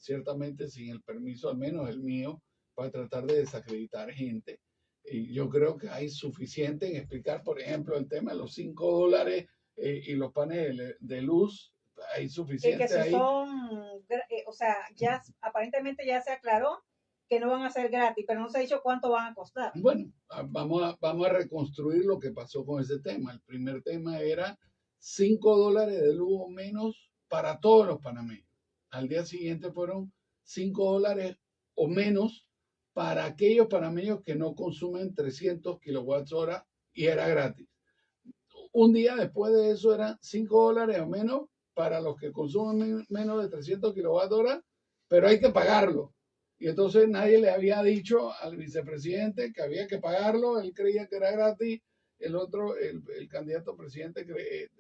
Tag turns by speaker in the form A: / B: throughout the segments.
A: ciertamente sin el permiso, al menos el mío, para tratar de desacreditar gente. Y yo creo que hay suficiente en explicar, por ejemplo, el tema de los $5 y los paneles de luz. Hay
B: Que
A: suficiente
B: si
A: ahí.
B: son, o sea, ya aparentemente ya se aclaró que no van a ser gratis, pero no se ha dicho cuánto van a costar.
A: Bueno, vamos a reconstruir lo que pasó con ese tema. El primer tema era $5 de luz o menos para todos los panameños. Al día siguiente fueron $5 o menos para aquellos panameños que no consumen 300 kilowatts hora y era gratis. Un día después de eso eran $5 o menos para los que consumen menos de 300 kilowatts hora, pero hay que pagarlo. Y entonces nadie le había dicho al vicepresidente que había que pagarlo, él creía que era gratis, el candidato presidente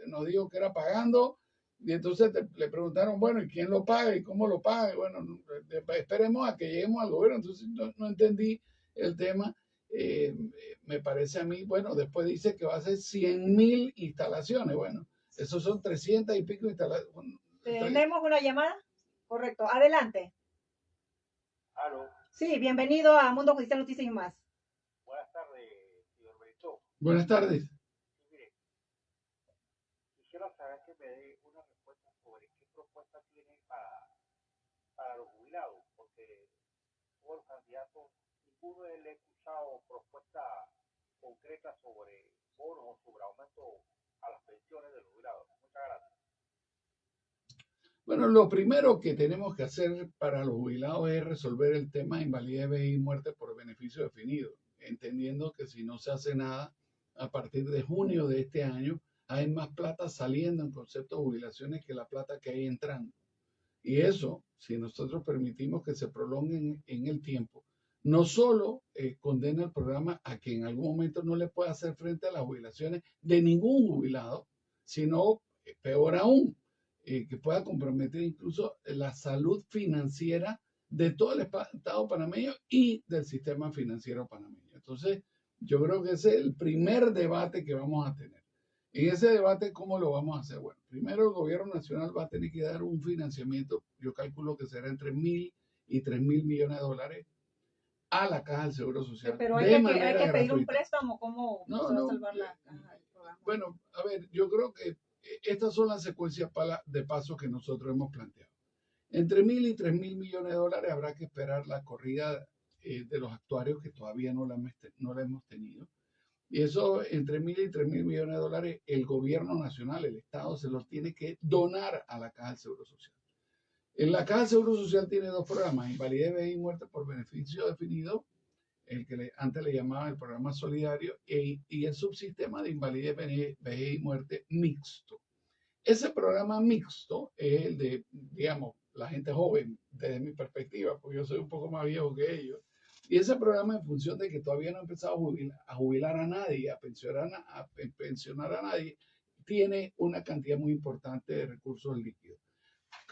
A: nos dijo que era pagando, y entonces le preguntaron, bueno, ¿y quién lo paga y cómo lo paga? Y bueno, esperemos a que lleguemos al gobierno, entonces no entendí el tema. Me parece a mí, bueno, después dice que va a ser 100.000 instalaciones, bueno, esos son 300 y pico instalaciones.
B: Tenemos una llamada, correcto, adelante.
C: Aló.
B: Sí, bienvenido a Mundo Judicial Noticias y más.
C: Buenas tardes, señor Benito.
A: Buenas tardes.
C: Sí, mire, quisiera saber que me dé una respuesta sobre qué propuesta tiene para los jubilados, porque todos los candidatos, ninguno de él ha escuchado propuestas concretas sobre bonos o sobre aumento a las pensiones de los jubilados. Muchas gracias.
A: Bueno, lo primero que tenemos que hacer para los jubilados es resolver el tema de invalidez, vejez y muerte por beneficio definido, entendiendo que si no se hace nada, a partir de junio de este año, hay más plata saliendo en concepto de jubilaciones que la plata que hay entrando. Y eso, si nosotros permitimos que se prolongue en el tiempo, no solo condena el programa a que en algún momento no le pueda hacer frente a las jubilaciones de ningún jubilado, sino, peor aún, que pueda comprometer incluso la salud financiera de todo el Estado panameño y del sistema financiero panameño. Entonces, yo creo que ese es el primer debate que vamos a tener. En ese debate, ¿cómo lo vamos a hacer? Bueno, primero el gobierno nacional va a tener que dar un financiamiento, yo calculo que será entre 1.000 y 3.000 millones de dólares a la Caja del Seguro Social
B: Pero
A: de
B: hay
A: manera
B: que pedir un
A: gratuita.
B: préstamo, ¿cómo
A: No,
B: se va a
A: no.
B: salvar la caja del programa?
A: Bueno, a ver, yo creo que estas son las secuencias de pasos que nosotros hemos planteado. Entre 1.000 y 3.000 millones de dólares habrá que esperar la corrida de los actuarios que todavía no la hemos tenido. Y eso, entre 1.000 y 3.000 millones de dólares, el gobierno nacional, el Estado, se los tiene que donar a la Caja del Seguro Social. En la Caja del Seguro Social tiene dos programas, invalidez, vejez y muerte por beneficio definido, el que antes le llamaban el programa solidario, y el subsistema de invalidez, vejez y muerte mixto. Ese programa mixto es el de, digamos, la gente joven, desde mi perspectiva, porque yo soy un poco más viejo que ellos. Y ese programa, en función de que todavía no ha empezado a jubilar a nadie, a pensionar a nadie, tiene una cantidad muy importante de recursos líquidos.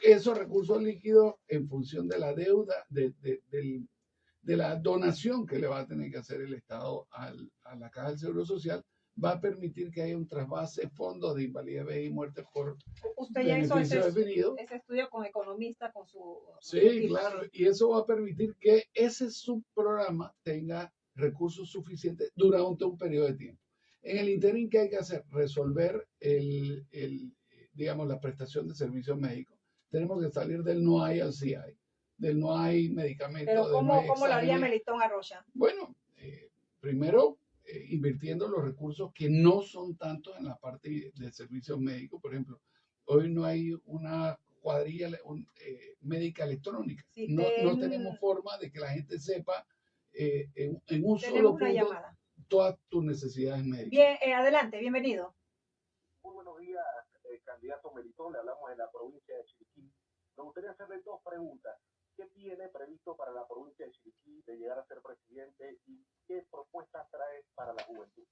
A: Esos recursos líquidos, en función de la deuda, de la donación que le va a tener que hacer el Estado a la Caja del Seguro Social, va a permitir que haya un trasvase fondos de invalidez, vejez y muerte por
B: Usted ya hizo
A: beneficio definido.
B: ese estudio con economistas, con su
A: Sí,
B: equipo.
A: claro, y eso va a permitir que ese subprograma tenga recursos suficientes durante un periodo de tiempo. En el interín, ¿qué hay que hacer? Resolver digamos, la prestación de servicios médicos. Tenemos que salir del no hay al sí hay, del no hay medicamentos.
B: Pero
A: del no hay
B: ¿cómo lo haría
A: exámenes.
B: Melitón Arrocha?
A: Bueno, primero invirtiendo los recursos que no son tantos en la parte de servicios médicos. Por ejemplo, hoy no hay una cuadrilla médica electrónica.
B: Sí,
A: no tenemos forma de que la gente sepa en un solo
B: tenemos una
A: punto
B: llamada.
A: todas tus necesidades médicas.
B: Bien, adelante, bienvenido.
C: Muy buenos días, candidato Melitón. Le hablamos de la provincia de Chiriquí. Me gustaría hacerle dos preguntas. ¿Qué tiene previsto para la provincia de Chiriquí de llegar a ser presidente y qué propuestas trae para la juventud?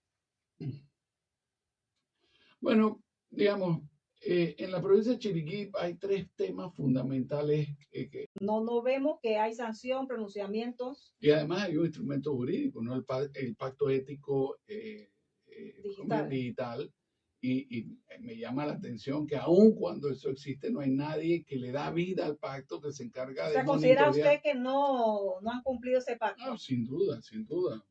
A: Bueno, digamos, en la provincia de Chiriquí hay tres temas fundamentales
B: No vemos que hay sanción, pronunciamientos.
A: Y además hay un instrumento jurídico, ¿no? El pacto ético digital. Y me llama la atención que aun cuando eso existe, no hay nadie que le da vida al pacto, que se encarga
B: O
A: de
B: sea, ¿considera
A: monitorear.
B: usted que no han cumplido ese
A: No,
B: pacto?
A: sin duda, sin duda.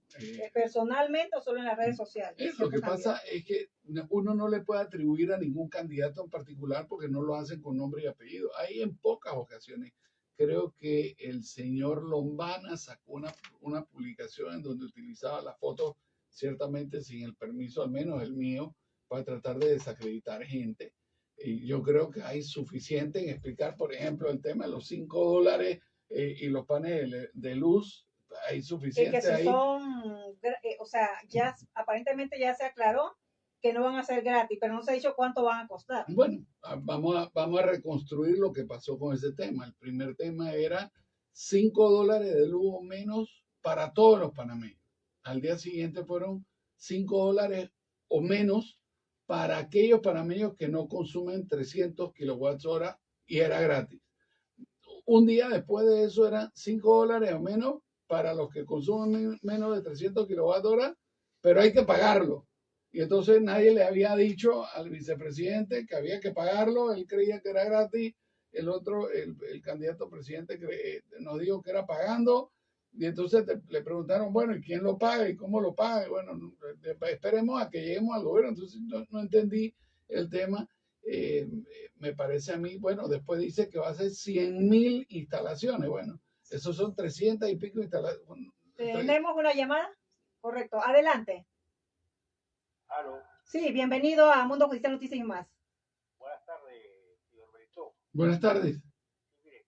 B: ¿Personalmente o solo en las redes sociales?
A: Lo que
B: Ciertos
A: pasa
B: candidatos.
A: es que uno no le puede atribuir a ningún candidato en particular porque no lo hacen con nombre y apellido. Ahí en pocas ocasiones creo que el señor Lombana sacó una publicación en donde utilizaba la foto, ciertamente sin el permiso, al menos el mío, para tratar de desacreditar gente. Y yo creo que hay suficiente en explicar, por ejemplo, el tema de los $5 y los paneles de luz. Hay
B: Que
A: suficiente
B: si
A: ahí.
B: o sea, ya aparentemente ya se aclaró que no van a ser gratis, pero no se ha dicho cuánto van a costar.
A: Bueno, vamos a reconstruir lo que pasó con ese tema. El primer tema era $5 de luz o menos para todos los panameños. Al día siguiente fueron $5 o menos para aquellos panameños que no consumen 300 kilowatts hora y era gratis. Un día después de eso eran $5 o menos para los que consumen menos de 300 kilowatts hora, pero hay que pagarlo. Y entonces nadie le había dicho al vicepresidente que había que pagarlo, él creía que era gratis, el otro, el candidato presidente nos dijo que era pagando, y entonces le preguntaron, bueno, ¿y quién lo paga y cómo lo paga? Y bueno, esperemos a que lleguemos al gobierno, entonces no entendí el tema. Me parece a mí, bueno, después dice que va a ser 100.000 instalaciones, bueno, esos son 300 y pico instalaciones.
B: Tenemos una llamada. Correcto. Adelante.
C: Aló,
B: Sí, bienvenido a Mundo Judicial Noticias y más.
C: buenas tardes, señor Benito.
A: Buenas tardes.
C: Sí, mire,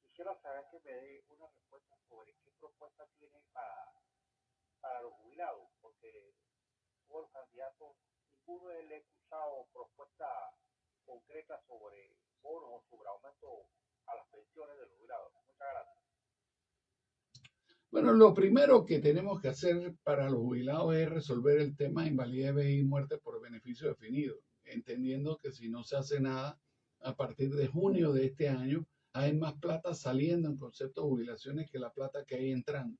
C: quisiera saber que me dé una respuesta sobre qué propuesta tiene para los jubilados, porque todos los candidatos, ninguno de ellos ha escuchado propuestas concretas sobre bonos o sobre aumento a las pensiones de los jubilados. Muchas gracias.
A: Bueno, lo primero que tenemos que hacer para los jubilados es resolver el tema de invalidez, vejez y muerte por beneficio definido, entendiendo que si no se hace nada, a partir de junio de este año, hay más plata saliendo en concepto de jubilaciones que la plata que hay entrando.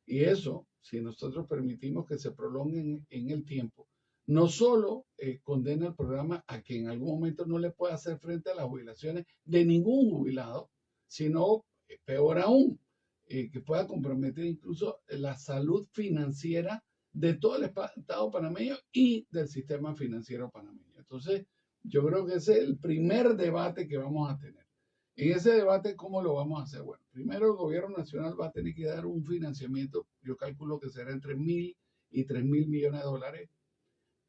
A: Y eso, si nosotros permitimos que se prolongue en el tiempo, no solo condena el programa a que en algún momento no le pueda hacer frente a las jubilaciones de ningún jubilado, sino, peor aún, que pueda comprometer incluso la salud financiera de todo el Estado panameño y del sistema financiero panameño. Entonces, yo creo que ese es el primer debate que vamos a tener. En ese debate, ¿cómo lo vamos a hacer? Bueno, primero el gobierno nacional va a tener que dar un financiamiento, yo calculo que será entre 1.000 y 3.000 millones de dólares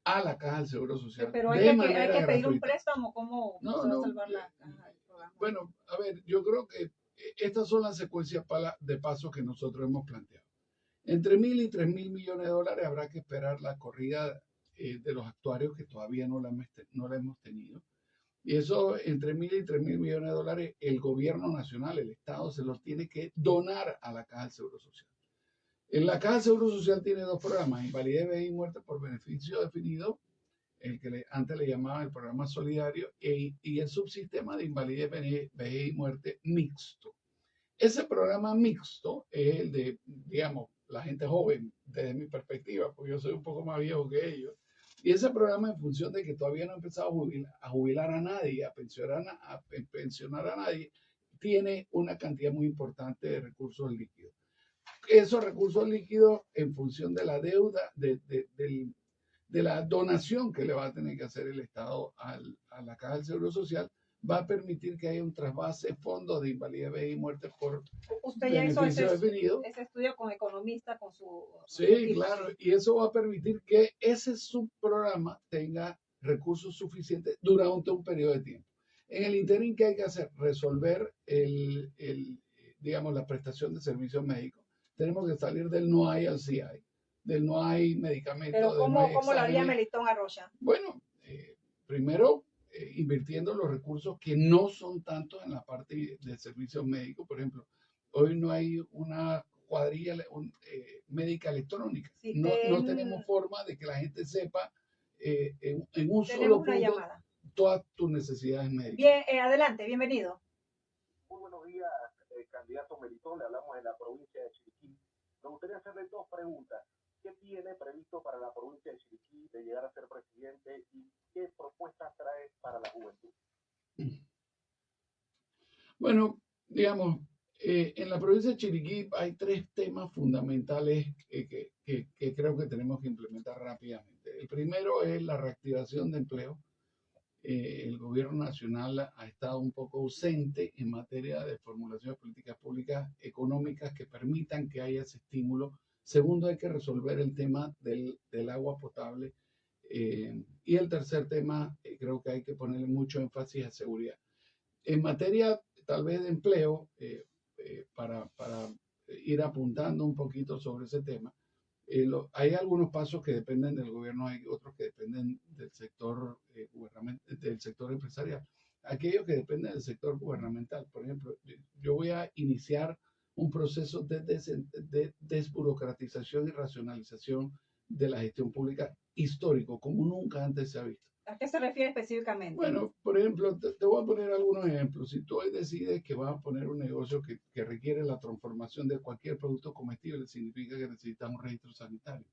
A: a la Caja del Seguro Social
B: Pero
A: de
B: hay
A: manera
B: que pedir un
A: gratuita.
B: préstamo. ¿Cómo
A: No,
B: se va a
A: no.
B: salvar la caja del programa?
A: Bueno, a ver, yo creo que estas son las secuencias de pasos que nosotros hemos planteado. Entre 1.000 y 3.000 millones de dólares habrá que esperar la corrida de los actuarios que todavía no la hemos tenido. Y eso, entre 1.000 y 3.000 millones de dólares, el gobierno nacional, el Estado, se los tiene que donar a la Caja del Seguro Social. En la Caja del Seguro Social tiene dos programas, invalidez, vejez y muerte por beneficio definido, el que antes le llamaban el programa solidario, y el subsistema de invalidez, vejez y muerte mixto. Ese programa mixto es el de, digamos, la gente joven, desde mi perspectiva, porque yo soy un poco más viejo que ellos. Y ese programa, en función de que todavía no ha empezado a jubilar a nadie, a pensionar a nadie, tiene una cantidad muy importante de recursos líquidos. Esos recursos líquidos, en función de la deuda, de la donación que le va a tener que hacer el Estado a la Caja del Seguro Social, va a permitir que haya un trasvase fondo de invalidez, vejez y muerte por
B: Usted ya hizo
A: beneficio definido.
B: ese estudio con economistas, con su
A: Sí,
B: equipo.
A: claro, y eso va a permitir que ese subprograma tenga recursos suficientes durante un periodo de tiempo. En el interín, ¿qué hay que hacer? Resolver digamos, la prestación de servicios médicos. Tenemos que salir del no hay al sí hay, del no hay medicamentos.
B: Pero
A: del no hay
B: ¿cómo lo haría
A: exámenes.
B: Melitón Arrocha?
A: Bueno, primero invirtiendo los recursos que no son tantos en la parte de servicios médicos. Por ejemplo, hoy no hay una cuadrilla médica electrónica.
B: Sí,
A: no tenemos forma de que la gente sepa en un solo punto
B: llamada.
A: todas tus necesidades médicas.
B: Bien, adelante, bienvenido.
C: Muy buenos días, candidato Melitón. Le hablamos de la provincia de Chiriquí. Me gustaría hacerle dos preguntas. ¿qué tiene previsto para la provincia de Chiriquí de llegar a ser presidente y qué propuestas trae para la juventud?
A: Bueno, digamos, en la provincia de Chiriquí hay tres temas fundamentales que creo que tenemos que implementar rápidamente. El primero es la reactivación de empleo. El gobierno nacional ha estado un poco ausente en materia de formulación de políticas públicas económicas que permitan que haya ese estímulo. Segundo, hay que resolver el tema del agua potable. Y el tercer tema, creo que hay que ponerle mucho énfasis a seguridad. En materia tal vez de empleo, para ir apuntando un poquito sobre ese tema, hay algunos pasos que dependen del gobierno, hay otros que dependen del sector del sector empresarial. Aquellos que dependen del sector gubernamental, por ejemplo, yo voy a iniciar un proceso de desburocratización y racionalización de la gestión pública histórico, como nunca antes se ha visto.
B: ¿A qué se refiere específicamente?
A: Bueno, por ejemplo, te voy a poner algunos ejemplos. Si tú hoy decides que vas a poner un negocio que requiere la transformación de cualquier producto comestible, significa que necesitas un registro sanitario.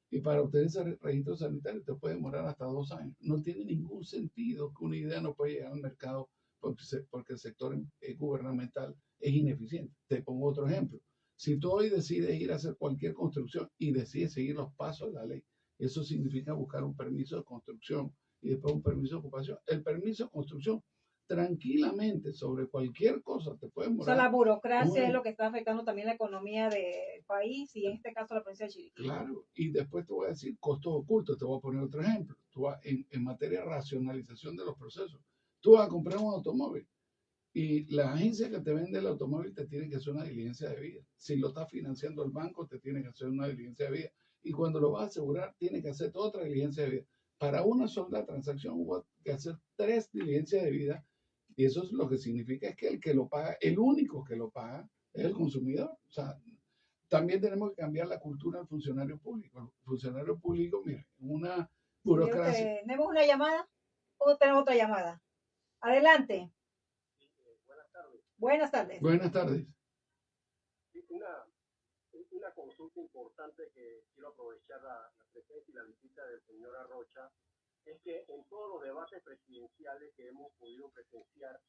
A: Y para obtener ese registro sanitario te puede demorar hasta 2 años. No tiene ningún sentido que una idea no pueda llegar al mercado porque el sector gubernamental es ineficiente. Te pongo otro ejemplo. Si tú hoy decides ir a hacer cualquier construcción y decides seguir los pasos de la ley, eso significa buscar un permiso de construcción y después un permiso de ocupación. El permiso de construcción, tranquilamente, sobre cualquier cosa, te puede
B: O sea,
A: demorar.
B: la burocracia es lo que está afectando también la economía del país y en este caso la provincia de Chiriquí.
A: Claro, y después te voy a decir costos ocultos. Te voy a poner otro ejemplo. Tú vas, en materia de racionalización de los procesos, tú vas a comprar un automóvil y la agencia que te vende el automóvil te tiene que hacer una diligencia de vida. Si lo está financiando el banco, te tiene que hacer una diligencia de vida. Y cuando lo vas a asegurar, tiene que hacer otra diligencia de vida. Para una sola transacción hubo que hacer 3 diligencias de vida. Y eso es lo que significa es que el que lo paga, el único que lo paga, es el consumidor. O sea, también tenemos que cambiar la cultura del funcionario público. El funcionario público, mira, una burocracia.
B: ¿Tenemos una llamada o tenemos otra llamada? Adelante.
C: Buenas tardes.
B: Buenas tardes.
A: Buenas tardes.
C: Una consulta importante que quiero aprovechar la presencia y la visita del señor Arrocha es que en todos los debates presidenciales que hemos podido presenciar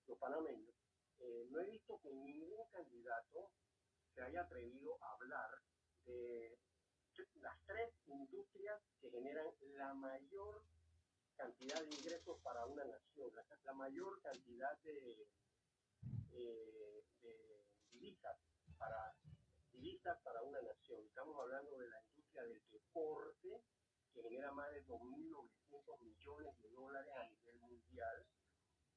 C: los panameños, no he visto que ningún candidato se haya atrevido a hablar de las 3 industrias que generan la mayor cantidad de ingresos para una nación, la mayor cantidad de divisas para una nación. Estamos hablando de la industria del deporte, que genera más de 2.900 millones de dólares a nivel mundial.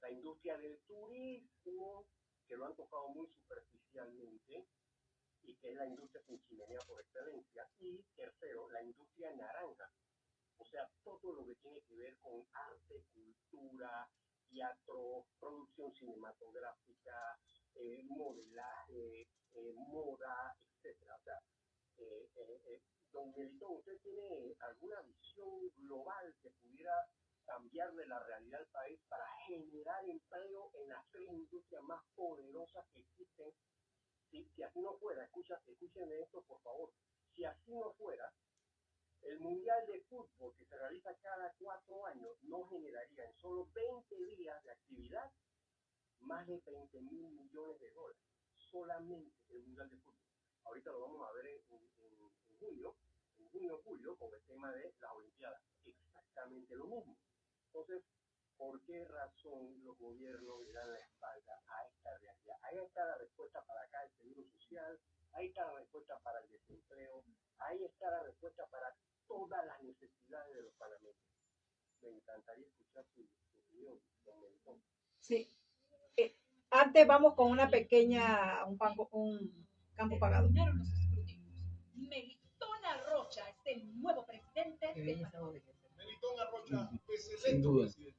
C: La industria del turismo, que lo han tocado muy superficialmente, y que es la industria sin chimenea por excelencia. Y tercero, la industria naranja. O sea, todo lo que tiene que ver con arte, cultura, teatro, producción cinematográfica, modelaje, moda, etcétera. O sea, don Melitón, ¿usted tiene alguna visión global que pudiera cambiarle la realidad del país para generar empleo en las 3 industrias más poderosas que existen? Si así no fuera, escúchenme esto por favor, si así no fuera, el Mundial de Fútbol que se realiza cada 4 años no generaría en solo 20 días de actividad más de 20.000 millones de dólares. Solamente el Mundial de Fútbol. Ahorita lo vamos a ver en julio, con el tema de las Olimpiadas. Exactamente lo mismo. Entonces, ¿por qué razón los gobiernos le dan la espalda a esta realidad? Ahí está la respuesta para acá el seguro social, ahí está la respuesta para el desempleo, ahí está la respuesta para todas las necesidades de los panameños. Me encantaría escuchar su opinión, don Melitón.
B: Sí. Antes vamos con una pequeña, un campo pagado.
D: Terminaron los escrutinios. Melitón Arrocha es el nuevo presidente de Panamá.
C: Melitón Arrocha es
A: Sin duda.
C: presidente.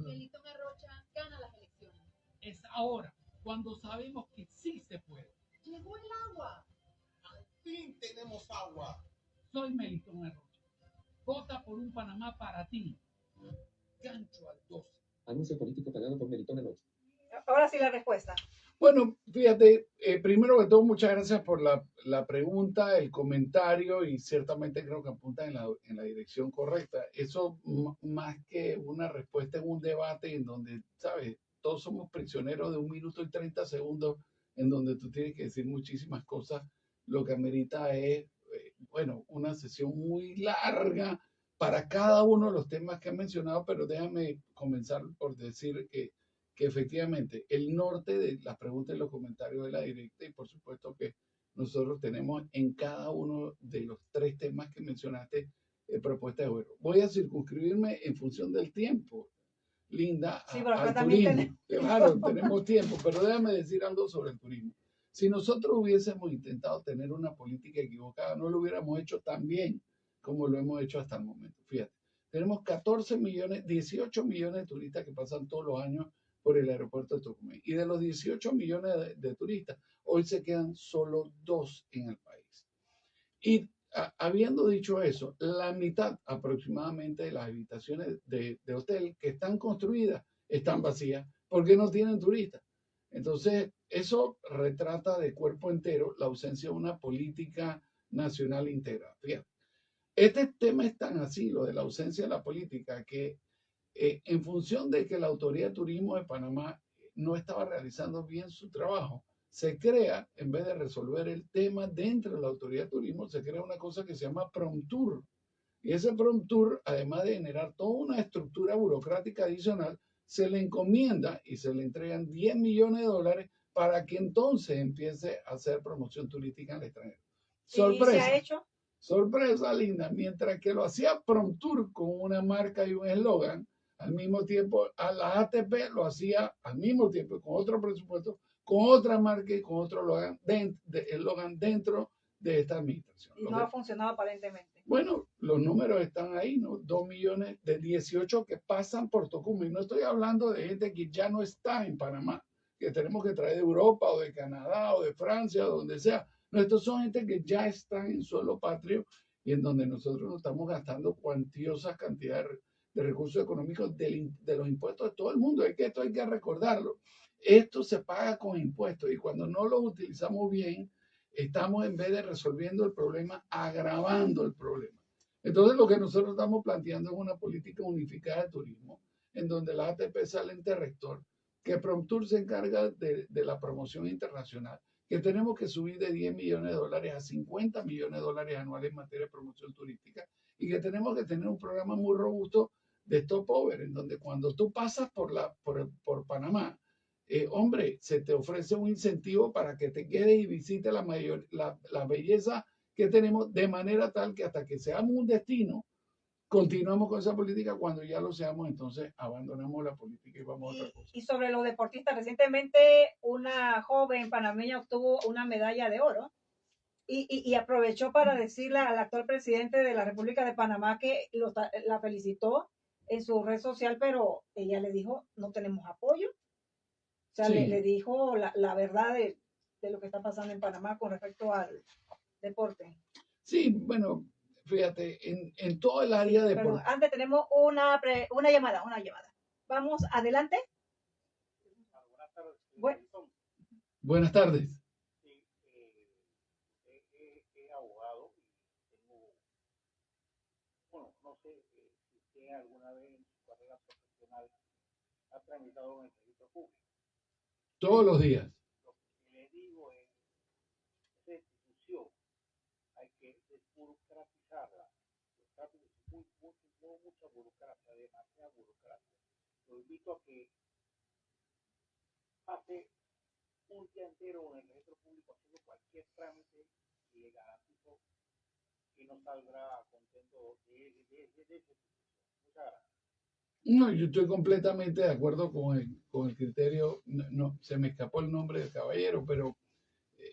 D: Melitón Arrocha gana las elecciones.
E: Es ahora, cuando sabemos que sí se puede.
D: Llegó el agua.
C: Al fin tenemos agua.
E: Soy Melitón Arrocha. Vota por un Panamá para ti. Gancho al 12.
F: Anuncio político pagado por Melitón Arrocha.
B: Ahora sí la respuesta.
A: Bueno, fíjate, primero que todo, muchas gracias por la pregunta, el comentario y ciertamente creo que apunta en la dirección correcta. Eso más que una respuesta en un debate en donde, ¿sabes? Todos somos prisioneros de 1 minuto y 30 segundos en donde tú tienes que decir muchísimas cosas. Lo que amerita es, bueno, una sesión muy larga para cada uno de los temas que han mencionado, pero déjame comenzar por decir que efectivamente el norte de las preguntas y los comentarios de la directa y por supuesto que nosotros tenemos en cada uno de los 3 temas que mencionaste propuestas de gobierno. Voy a circunscribirme en función del tiempo, Linda,
B: Sí, pero acá
A: al
B: también
A: turismo. Claro, tenemos tiempo, pero déjame decir algo sobre el turismo. Si nosotros hubiésemos intentado tener una política equivocada, no lo hubiéramos hecho tan bien como lo hemos hecho hasta el momento. Fíjate, tenemos 14 millones, 18 millones de turistas que pasan todos los años por el aeropuerto de Tocumen. Y de los 18 millones de turistas, hoy se quedan solo 2 en el país. Y habiendo dicho eso, la mitad aproximadamente de las habitaciones de hotel que están construidas están vacías porque no tienen turistas. Entonces, eso retrata de cuerpo entero la ausencia de una política nacional integral. Fíjate, este tema es tan así, lo de la ausencia de la política, que en función de que la Autoridad de Turismo de Panamá no estaba realizando bien su trabajo, se crea, en vez de resolver el tema dentro de la Autoridad de Turismo, se crea una cosa que se llama Promtur. Y ese Promtur, además de generar toda una estructura burocrática adicional, se le encomienda y se le entregan 10 millones de dólares para que entonces empiece a hacer promoción turística en el extranjero.
B: y se ha
A: Sorpresa,
B: hecho.
A: sorpresa, Linda, mientras que lo hacía Promtur con una marca y un eslogan, al mismo tiempo a la ATP lo hacía al mismo tiempo con otro presupuesto, con otra marca y con otro eslogan dentro de esta administración.
B: Y no ha funcionado aparentemente.
A: Bueno, los números están ahí, ¿no? 2 millones de 18 que pasan por Tocumen. No estoy hablando de gente que ya no está en Panamá, que tenemos que traer de Europa o de Canadá o de Francia o donde sea. No, estos son gente que ya están en suelo patrio y en donde nosotros nos estamos gastando cuantiosas cantidades de recursos económicos de los impuestos de todo el mundo. Es que esto hay que recordarlo. Esto se paga con impuestos y cuando no lo utilizamos bien, estamos en vez de resolviendo el problema, agravando el problema. Entonces lo que nosotros estamos planteando es una política unificada de turismo, en donde la ATP sale ente rector, que Promtur se encarga de la promoción internacional, que tenemos que subir de 10 millones de dólares a 50 millones de dólares anuales en materia de promoción turística y que tenemos que tener un programa muy robusto de stopover, en donde cuando tú pasas por Panamá, hombre, se te ofrece un incentivo para que te quedes y visites la belleza que tenemos de manera tal que hasta que seamos un destino, continuamos con esa política. Cuando ya lo seamos, entonces abandonamos la política y vamos a otra cosa.
B: Y sobre los deportistas, recientemente una joven panameña obtuvo una medalla de oro y aprovechó para decirle al actual presidente de la República de Panamá que la felicitó en su red social, pero ella le dijo, no tenemos apoyo. O sea,
A: Sí.
B: le dijo la verdad de lo que está pasando en Panamá con respecto al deporte.
A: Sí, bueno, fíjate, en todo el área de...
B: Perdón, antes tenemos una llamada. Vamos, adelante.
C: Buenas tardes.
B: Bueno.
A: Buenas tardes.
C: Sí, es abogado y tengo, bueno, no sé si usted alguna vez en su carrera profesional ha tramitado en el registro público.
A: Todos los días.
C: Lo que le digo es, esa institución hay que desburocratizarla. Los trámites, no mucha burocracia, demasiada burocracia. Lo invito a que pase un día entero en el registro público haciendo cualquier trámite y le garantizo que no saldrá contento de esa institución. Muchas gracias.
A: No, yo estoy completamente de acuerdo con el criterio. No, se me escapó el nombre del caballero, pero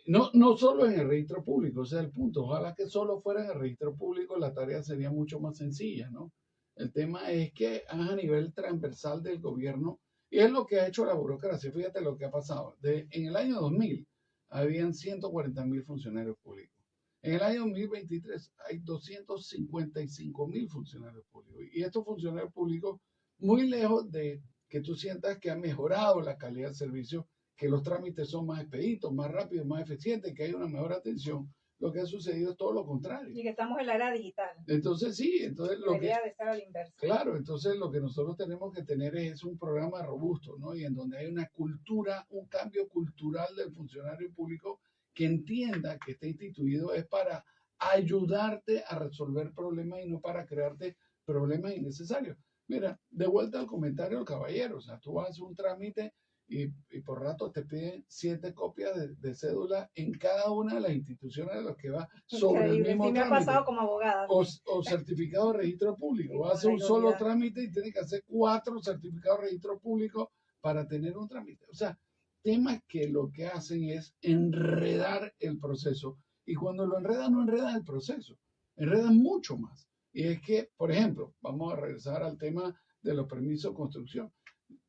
A: no solo en el registro público, ese es el punto. Ojalá que solo fuera en el registro público, la tarea sería mucho más sencilla, ¿no? El tema es que es a nivel transversal del gobierno y es lo que ha hecho la burocracia. Fíjate lo que ha pasado. En el año 2000 habían 140.000 funcionarios públicos. En el año 2023 hay 255.000 funcionarios públicos. Y estos funcionarios públicos, muy lejos de que tú sientas que ha mejorado la calidad del servicio, que los trámites son más expeditos, más rápidos, más eficientes, que hay una mejor atención. Lo que ha sucedido es todo lo contrario.
B: Y que estamos en la era digital.
A: Entonces, sí, entonces lo que,
B: Debería de ser al inverso.
A: claro, entonces lo que nosotros tenemos que tener es un programa robusto, ¿no? Y en donde hay una cultura, un cambio cultural del funcionario público que entienda que está instituido es para ayudarte a resolver problemas y no para crearte problemas innecesarios. Mira, de vuelta al comentario del caballero, o sea, tú vas a hacer un trámite y por rato te piden 7 copias de cédula en cada una de las instituciones de las que va sobre el
B: Increíble.
A: mismo
B: Sí me ha
A: trámite.
B: pasado como abogada.
A: O certificado de registro público.
B: Sí,
A: Vas a
B: con
A: hacer
B: la
A: un solo
B: idoneidad.
A: trámite y tienes que hacer 4 certificados de registro público para tener un trámite. O sea, temas que lo que hacen es enredar el proceso. Y cuando lo enredan, no enredan el proceso, enredan mucho más. Y es que, por ejemplo, vamos a regresar al tema de los permisos de construcción.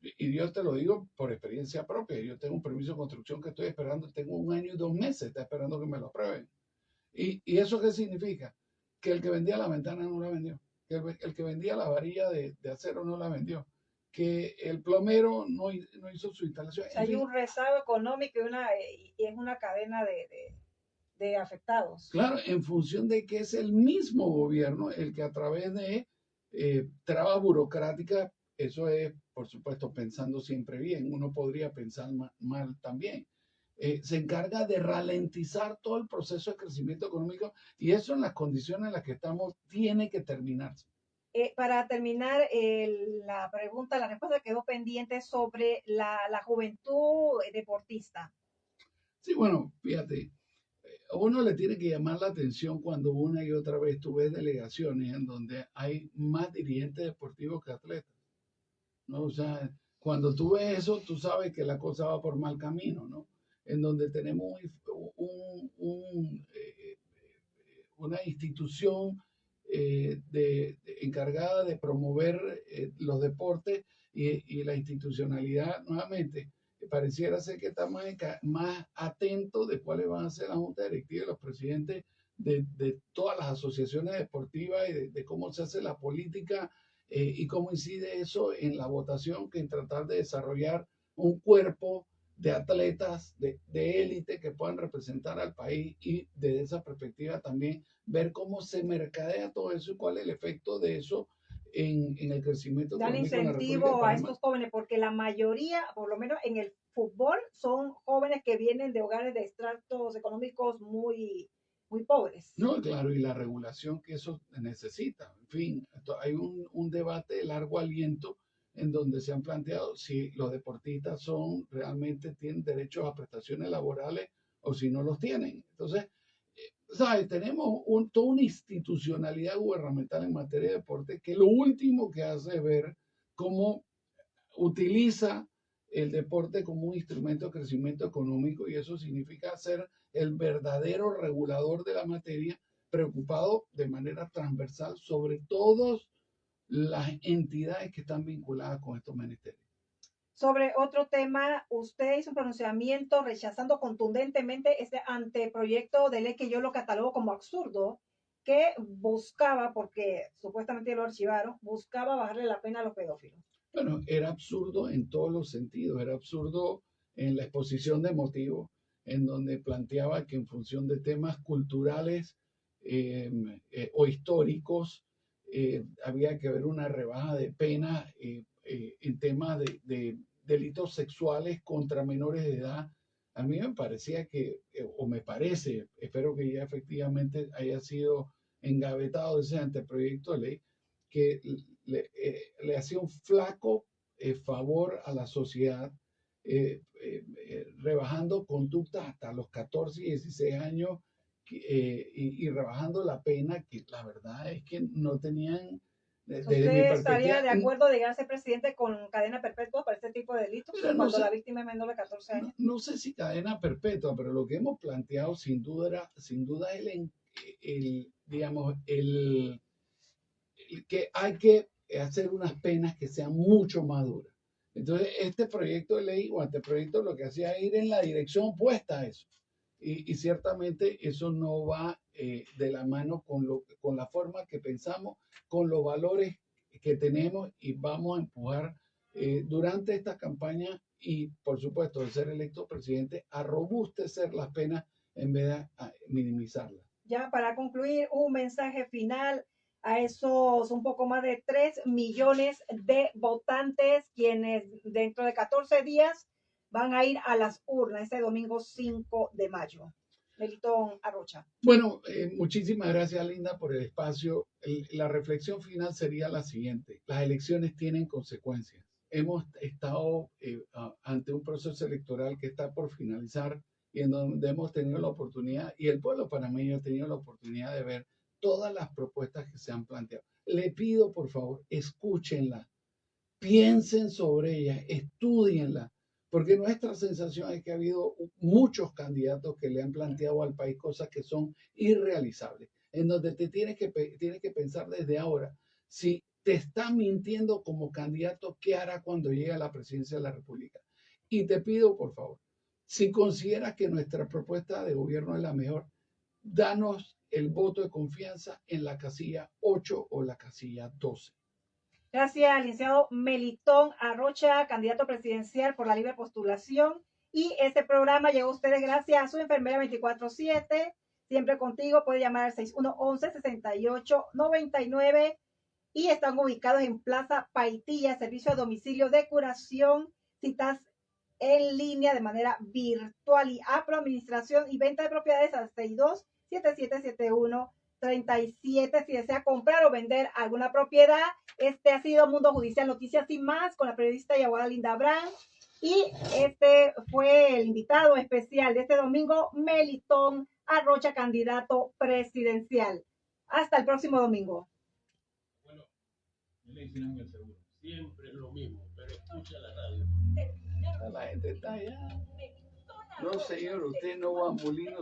A: Y yo te lo digo por experiencia propia. Yo tengo un permiso de construcción que estoy esperando, tengo 1 año y 2 meses, está esperando que me lo aprueben. ¿Y eso qué significa? Que el que vendía la ventana no la vendió, que el que vendía la varilla de acero no la vendió, que el plomero no hizo su instalación.
B: O sea, hay un rezago económico y es una cadena de afectados.
A: Claro, en función de que es el mismo gobierno el que a través de trabas burocráticas, eso es, por supuesto, pensando siempre bien, uno podría pensar mal también, se encarga de ralentizar todo el proceso de crecimiento económico y eso en las condiciones en las que estamos tiene que terminarse.
B: Para terminar, la respuesta quedó pendiente sobre la juventud deportista.
A: Sí, bueno, fíjate, a uno le tiene que llamar la atención cuando una y otra vez tú ves delegaciones en donde hay más dirigentes deportivos que atletas, ¿no? O sea, cuando tú ves eso, tú sabes que la cosa va por mal camino, ¿no? En donde tenemos una institución encargada de promover los deportes y la institucionalidad, nuevamente, pareciera ser que está más atento de cuáles van a ser las juntas directivas, los presidentes de todas las asociaciones deportivas y de cómo se hace la política y cómo incide eso en la votación que en tratar de desarrollar un cuerpo de atletas de élite que puedan representar al país y desde esa perspectiva también ver cómo se mercadea todo eso y cuál es el efecto de eso en el crecimiento
B: Dan
A: económico en la República de
B: incentivo a
A: Panamá.
B: estos jóvenes, porque la mayoría, por lo menos en el fútbol, son jóvenes que vienen de hogares de estratos económicos muy pobres.
A: No, claro, y la regulación que eso necesita. En fin, hay un debate de largo aliento en donde se han planteado si los deportistas realmente tienen derechos a prestaciones laborales o si no los tienen. Entonces, ¿sabes? Tenemos toda una institucionalidad gubernamental en materia de deporte que lo último que hace es ver cómo utiliza el deporte como un instrumento de crecimiento económico y eso significa ser el verdadero regulador de la materia, preocupado de manera transversal sobre todas las entidades que están vinculadas con estos ministerios.
B: Sobre otro tema, usted hizo un pronunciamiento rechazando contundentemente este anteproyecto de ley que yo lo catalogo como absurdo, que buscaba, porque supuestamente lo archivaron, buscaba bajarle la pena a los pedófilos.
A: Bueno, era absurdo en todos los sentidos, era absurdo en la exposición de motivos, en donde planteaba que en función de temas culturales o históricos había que ver una rebaja de pena en temas de delitos sexuales contra menores de edad. A mí me parecía o me parece, espero que ya efectivamente haya sido engavetado ese anteproyecto de ley, que le hacía un flaco favor a la sociedad, rebajando conductas hasta los 14 y 16 años y rebajando la pena, que la verdad es que no tenían, desde mi
B: ¿Usted
A: perspectiva,
B: estaría de acuerdo de llegar a ser presidente con cadena perpetua para este tipo de delitos cuando la víctima es menor de 14 años?
A: No sé si cadena perpetua, pero lo que hemos planteado sin duda digamos, que hay que hacer unas penas que sean mucho más duras. Entonces, este proyecto de ley o anteproyecto lo que hacía es ir en la dirección opuesta a eso. Y ciertamente eso no va de la mano con la forma que pensamos, con los valores que tenemos y vamos a empujar durante esta campaña y, por supuesto, de ser electo presidente, a robustecer las penas en vez de minimizarlas.
B: Ya para concluir, un mensaje final a esos un poco más de 3 millones de votantes, quienes dentro de 14 días van a ir a las urnas este domingo 5 de mayo. Melitón Arrocha.
A: Bueno, muchísimas gracias, Linda, por el espacio. La reflexión final sería la siguiente. Las elecciones tienen consecuencias. Hemos estado ante un proceso electoral que está por finalizar y en donde hemos tenido la oportunidad, y el pueblo panameño ha tenido la oportunidad de ver todas las propuestas que se han planteado. Le pido, por favor, escúchenlas, piensen sobre ellas, estudienlas, porque nuestra sensación es que ha habido muchos candidatos que le han planteado al país cosas que son irrealizables, en donde te tienes que pensar desde ahora, si te está mintiendo como candidato, ¿qué hará cuando llegue a la presidencia de la República? Y te pido, por favor, si consideras que nuestra propuesta de gobierno es la mejor, danos el voto de confianza en la casilla 8 o la casilla 12.
B: Gracias, licenciado Melitón Arrocha, candidato presidencial por la libre postulación. Y este programa llegó a ustedes gracias a su enfermera 24/7. Siempre contigo, puede llamar al 6111-6899 y están ubicados en Plaza Paitilla, servicio a domicilio de curación, citas en línea de manera virtual y administración y venta de propiedades al 62-7771-37. Si desea comprar o vender alguna propiedad, este ha sido Mundo Judicial Noticias y más con la periodista y abogada Linda Brand. Y este fue el invitado especial de este domingo, Melitón Arrocha, candidato presidencial. Hasta el próximo domingo.
E: Bueno, le hicieron el seguro. Siempre es lo mismo, pero escucha la radio.
A: La gente está allá. No, señor, usted no va a Molino.